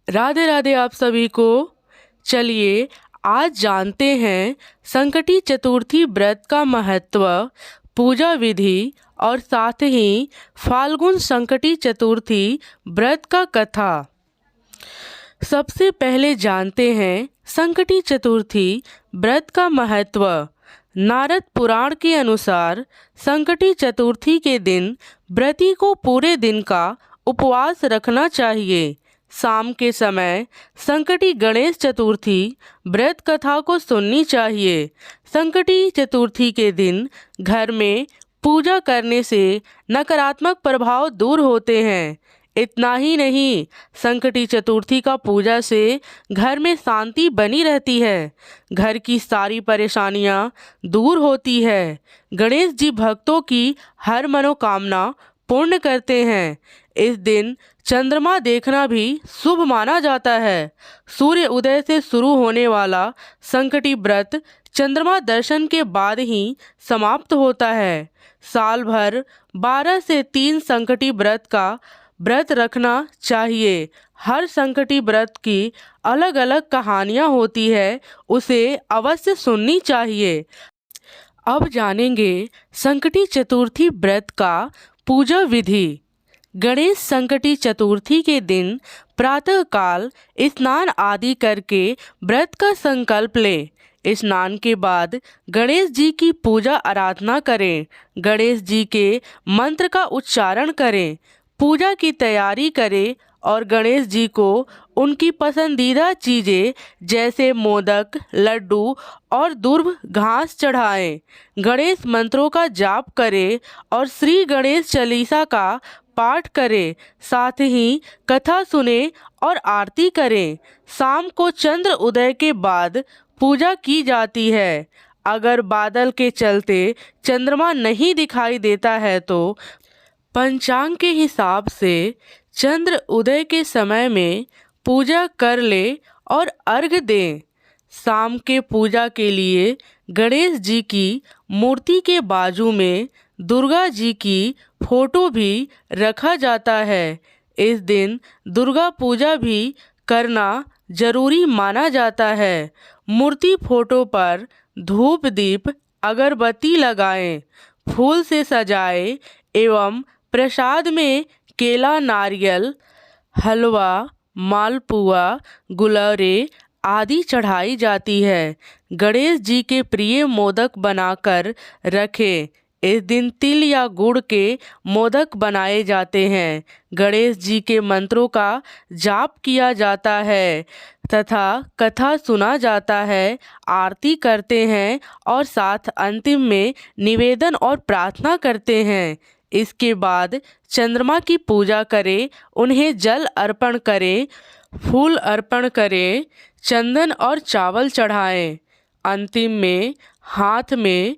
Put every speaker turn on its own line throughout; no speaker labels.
राधे राधे आप सभी को। चलिए आज जानते हैं संकटी चतुर्थी व्रत का महत्व, पूजा विधि और साथ ही फाल्गुन संकटी चतुर्थी व्रत का कथा। सबसे पहले जानते हैं संकटी चतुर्थी व्रत का महत्व। नारद पुराण के अनुसार संकटी चतुर्थी के दिन व्रती को पूरे दिन का उपवास रखना चाहिए। शाम के समय संकटी गणेश चतुर्थी व्रत कथा को सुननी चाहिए। संकटी चतुर्थी के दिन घर में पूजा करने से नकारात्मक प्रभाव दूर होते हैं। इतना ही नहीं, संकटी चतुर्थी का पूजा से घर में शांति बनी रहती है, घर की सारी परेशानियां दूर होती है। गणेश जी भक्तों की हर मनोकामना पूर्ण करते हैं। इस दिन चंद्रमा देखना भी शुभ माना जाता है। सूर्य उदय से शुरू होने वाला संकटी व्रत चंद्रमा दर्शन के बाद ही समाप्त होता है। साल भर 12 से 3 संकटी व्रत का व्रत रखना चाहिए। हर संकटी व्रत की अलग अलग कहानियाँ होती है, उसे अवश्य सुननी चाहिए। अब जानेंगे संकटी चतुर्थी व्रत का पूजा विधि। गणेश संकटी चतुर्थी के दिन प्रातःकाल स्नान आदि करके व्रत का संकल्प लें। स्नान के बाद गणेश जी की पूजा आराधना करें। गणेश जी के मंत्र का उच्चारण करें, पूजा की तैयारी करें और गणेश जी को उनकी पसंदीदा चीज़ें जैसे मोदक, लड्डू और दुर्भ घास चढ़ाएं। गणेश मंत्रों का जाप करें और श्री गणेश चालीसा का पाठ करें। साथ ही कथा सुने और आरती करें। शाम को चंद्र उदय के बाद पूजा की जाती है। अगर बादल के चलते चंद्रमा नहीं दिखाई देता है तो पंचांग के हिसाब से चंद्र उदय के समय में पूजा कर ले और अर्घ दें। शाम के पूजा के लिए गणेश जी की मूर्ति के बाजू में दुर्गा जी की फोटो भी रखा जाता है। इस दिन दुर्गा पूजा भी करना जरूरी माना जाता है। मूर्ति फोटो पर धूप दीप अगरबत्ती लगाएं, फूल से सजाएं एवं प्रसाद में केला, नारियल, हलवा, मालपुआ, गुलौरे आदि चढ़ाई जाती है। गणेश जी के प्रिय मोदक बनाकर रखें। इस दिन तिल या गुड़ के मोदक बनाए जाते हैं। गणेश जी के मंत्रों का जाप किया जाता है तथा कथा सुना जाता है, आरती करते हैं और साथ अंतिम में निवेदन और प्रार्थना करते हैं। इसके बाद चंद्रमा की पूजा करें, उन्हें जल अर्पण करें, फूल अर्पण करें, चंदन और चावल चढ़ाएं। अंतिम में हाथ में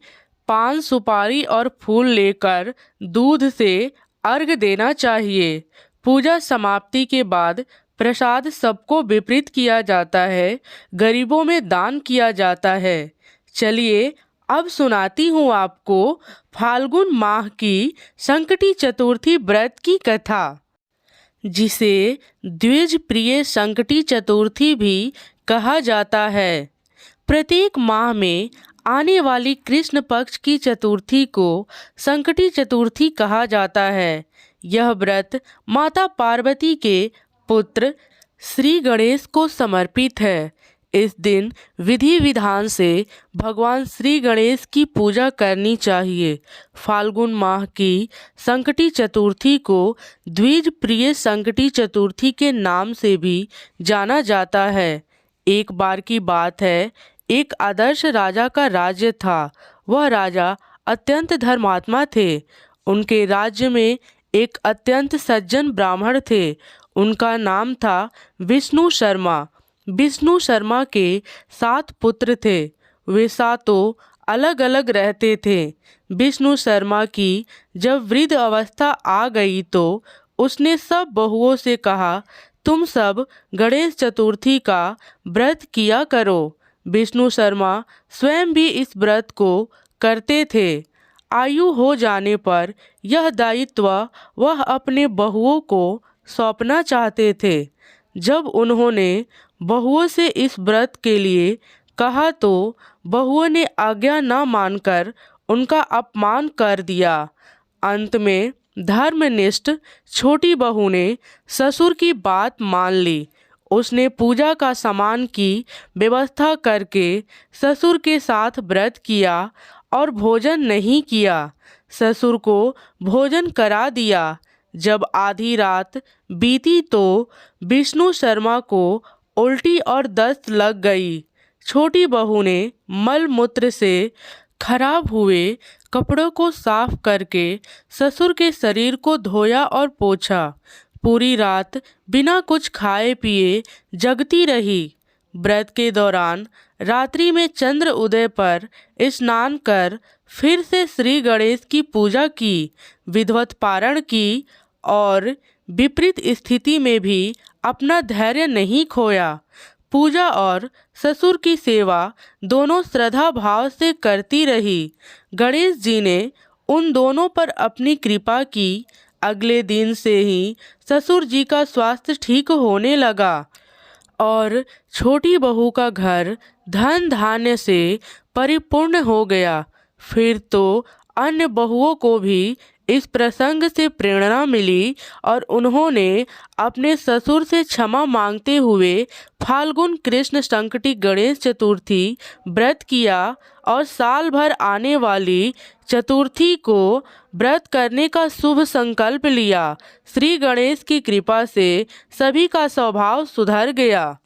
पान, सुपारी और फूल लेकर दूध से अर्घ देना चाहिए। पूजा समाप्ति के बाद प्रसाद सबको वितरित किया जाता है, गरीबों में दान किया जाता है। चलिए अब सुनाती हूँ आपको फाल्गुन माह की संकटी चतुर्थी व्रत की कथा, जिसे द्विज प्रिय संकटी चतुर्थी भी कहा जाता है। प्रत्येक माह में आने वाली कृष्ण पक्ष की चतुर्थी को संकटी चतुर्थी कहा जाता है। यह व्रत माता पार्वती के पुत्र श्री गणेश को समर्पित है। इस दिन विधि विधान से भगवान श्री गणेश की पूजा करनी चाहिए। फाल्गुन माह की संकटी चतुर्थी को द्विज प्रिय संकटी चतुर्थी के नाम से भी जाना जाता है। एक बार की बात है, एक आदर्श राजा का राज्य था। वह राजा अत्यंत धर्मात्मा थे। उनके राज्य में एक अत्यंत सज्जन ब्राह्मण थे। उनका नाम था विष्णु शर्मा। विष्णु शर्मा के 7 पुत्र थे। वे सातों अलग अलग रहते थे। विष्णु शर्मा की जब वृद्ध अवस्था आ गई तो उसने सब बहुओं से कहा, तुम सब गणेश चतुर्थी का व्रत किया करो। विष्णु शर्मा स्वयं भी इस व्रत को करते थे। आयु हो जाने पर यह दायित्व वह अपने बहुओं को सौंपना चाहते थे। जब उन्होंने बहुओं से इस व्रत के लिए कहा तो बहुओं ने आज्ञा न मानकर उनका अपमान कर दिया। अंत में धर्मनिष्ठ छोटी बहू ने ससुर की बात मान ली। उसने पूजा का सामान की व्यवस्था करके ससुर के साथ व्रत किया और भोजन नहीं किया। ससुर को भोजन करा दिया। जब आधी रात बीती तो विष्णु शर्मा को उल्टी और दस्त लग गई। छोटी बहू ने मल मूत्र से खराब हुए कपड़ों को साफ करके ससुर के शरीर को धोया और पोंछा। पूरी रात बिना कुछ खाए पिए जगती रही। व्रत के दौरान रात्रि में चंद्र उदय पर स्नान कर फिर से श्री गणेश की पूजा की, विधिवत पारण की और विपरीत स्थिति में भी अपना धैर्य नहीं खोया। पूजा और ससुर की सेवा दोनों श्रद्धा भाव से करती रही। गणेश जी ने उन दोनों पर अपनी कृपा की। अगले दिन से ही ससुर जी का स्वास्थ्य ठीक होने लगा और छोटी बहू का घर धन धान्य से परिपूर्ण हो गया। फिर तो अन्य बहुओं को भी इस प्रसंग से प्रेरणा मिली और उन्होंने अपने ससुर से क्षमा मांगते हुए फाल्गुन कृष्ण संकटी गणेश चतुर्थी व्रत किया और साल भर आने वाली चतुर्थी को व्रत करने का शुभ संकल्प लिया। श्री गणेश की कृपा से सभी का स्वभाव सुधर गया।